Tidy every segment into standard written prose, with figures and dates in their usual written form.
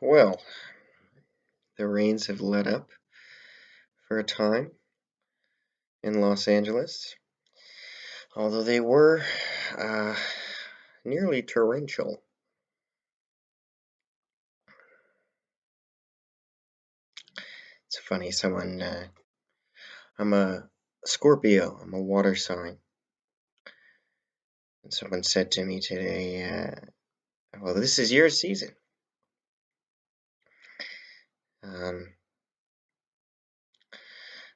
Well, the rains have let up for a time in Los Angeles, although they were uh, nearly torrential. It's funny, I'm a Scorpio, I'm a water sign, and someone said to me today, well, this is your season. Um,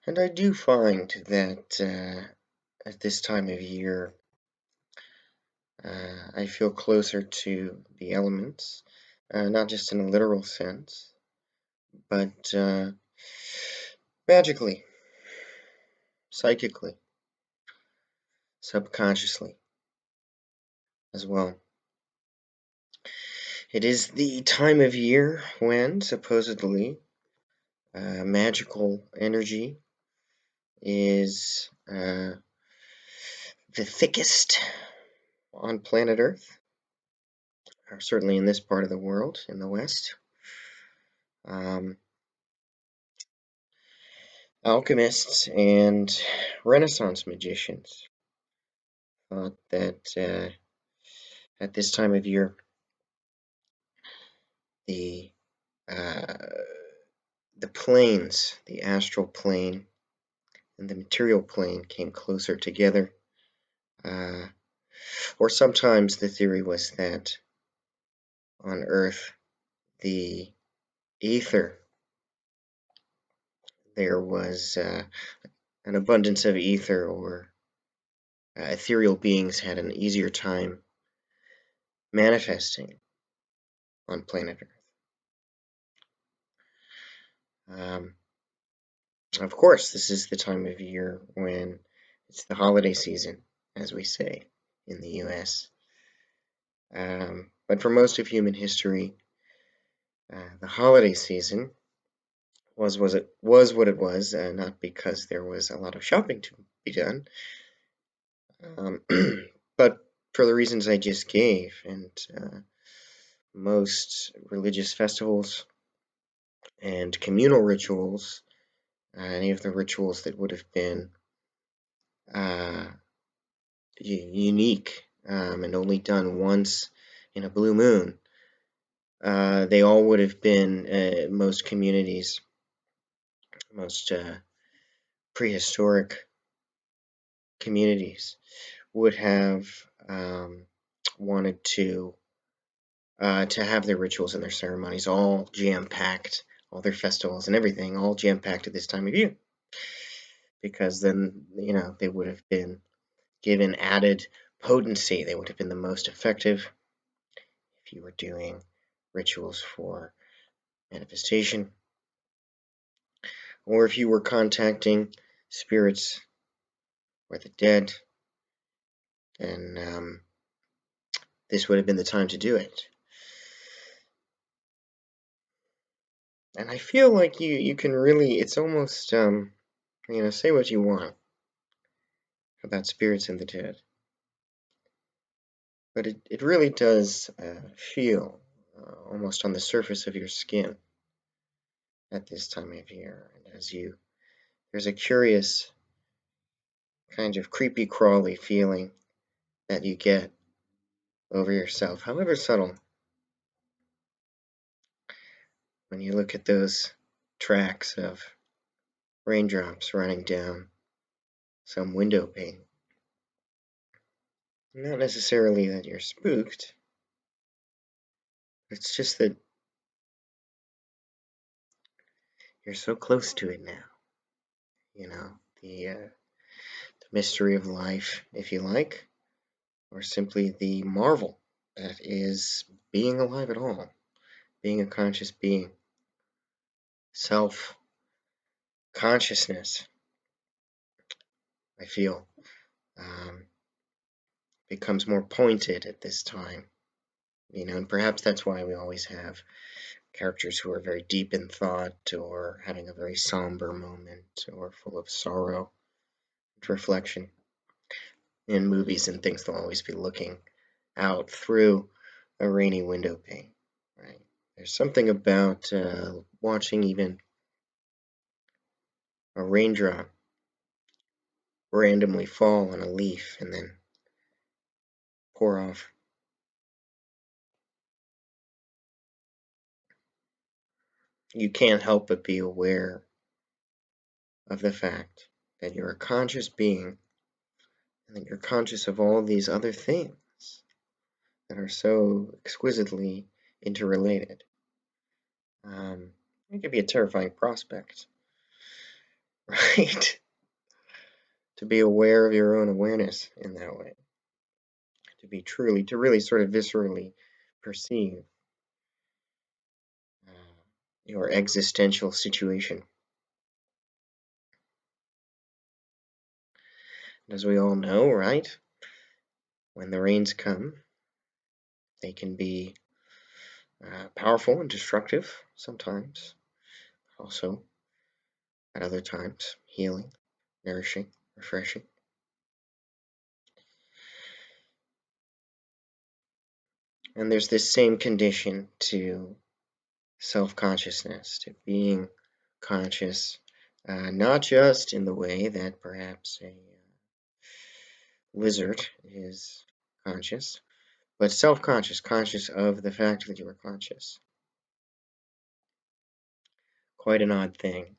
and I do find that at this time of year, I feel closer to the elements, not just in a literal sense, but magically, psychically, subconsciously as well. It is the time of year when, supposedly, magical energy is the thickest on planet Earth, or certainly in this part of the world, in the West. Alchemists and Renaissance magicians thought that at this time of year, the uh, the planes, the astral plane and the material plane, came closer together. Or sometimes the theory was that on Earth, the ether, there was an abundance of ether, or ethereal beings had an easier time manifesting on planet Earth. Of course, this is the time of year when it's the holiday season, as we say in the US. But for most of human history, the holiday season was what it was, not because there was a lot of shopping to be done, but for the reasons I just gave. And most religious festivals and communal rituals, any of the rituals that would have been unique and only done once in a blue moon, they all would have been, most communities, most prehistoric communities would have wanted to have their rituals and their ceremonies all jam-packed, all their festivals and everything all jam-packed at this time of year, because then, they would have been given added potency. They would have been the most effective if you were doing rituals for manifestation, or if you were contacting spirits or the dead, then this would have been the time to do it. And I feel like you can really, it's almost, say what you want about spirits and the dead, but it really does feel almost on the surface of your skin at this time of year. And there's a curious kind of creepy crawly feeling that you get over yourself, however subtle, when you look at those tracks of raindrops running down some window pane. Not necessarily that you're spooked, it's just that you're so close to it now. The mystery of life, if you like, or simply the marvel that is being alive at all, being a conscious being. Self-consciousness, I feel, becomes more pointed at this time. And perhaps that's why we always have characters who are very deep in thought, or having a very somber moment, or full of sorrow and reflection. In movies and things, they'll always be looking out through a rainy window pane, right? There's something about watching even a raindrop randomly fall on a leaf and then pour off. You can't help but be aware of the fact that you're a conscious being and that you're conscious of all these other things that are so exquisitely interrelated. It could be a terrifying prospect, right? To be aware of your own awareness in that way. To really sort of viscerally perceive your existential situation. As we all know, right? When the rains come, they can be powerful and destructive sometimes, also at other times, healing, nourishing, refreshing. And there's this same condition to self-consciousness, to being conscious, not just in the way that perhaps a lizard is conscious, but self-conscious, conscious of the fact that you are conscious. Quite an odd thing.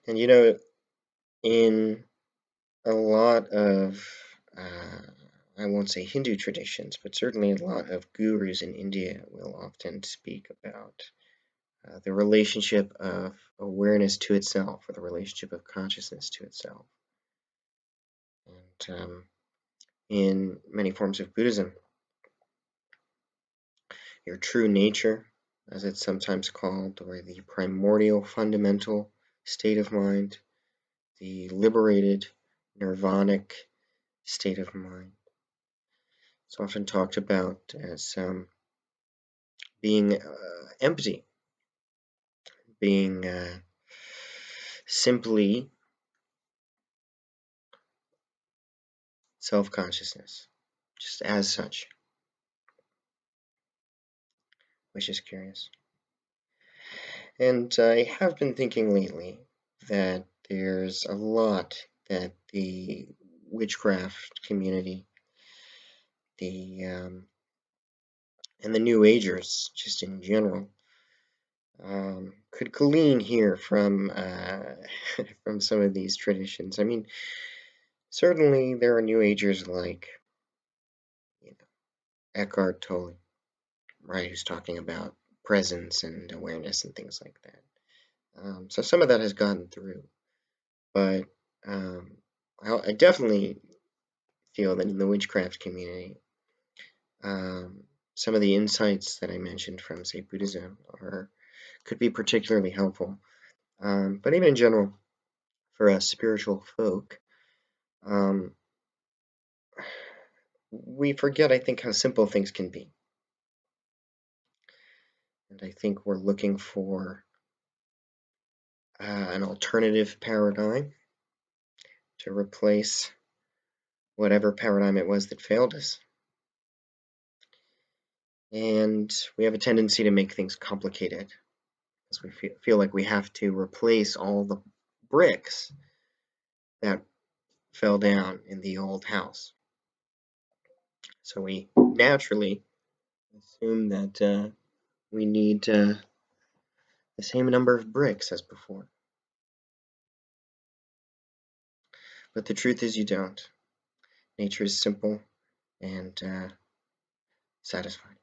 And you know, in a lot of, I won't say Hindu traditions, but certainly a lot of gurus in India will often speak about the relationship of awareness to itself, or the relationship of consciousness to itself. And in many forms of Buddhism, your true nature, as it's sometimes called, or the primordial fundamental state of mind, the liberated nirvanic state of mind. It's often talked about as being empty, being simply self-consciousness, just as such, which is curious. And I have been thinking lately that there's a lot that the witchcraft community, and the New Agers, just in general, could glean here from from some of these traditions. I mean, certainly there are New Agers like Eckhart Tolle, right, who's talking about presence and awareness and things like that. So some of that has gotten through, but I definitely feel that in the witchcraft community, some of the insights that I mentioned from, say, Buddhism could be particularly helpful. But even in general, for us spiritual folk, we forget, I think, how simple things can be. And I think we're looking for an alternative paradigm to replace whatever paradigm it was that failed us. And we have a tendency to make things complicated, because we feel like we have to replace all the bricks that fell down in the old house. So we naturally assume that we need the same number of bricks as before. But the truth is you don't. Nature is simple and satisfying.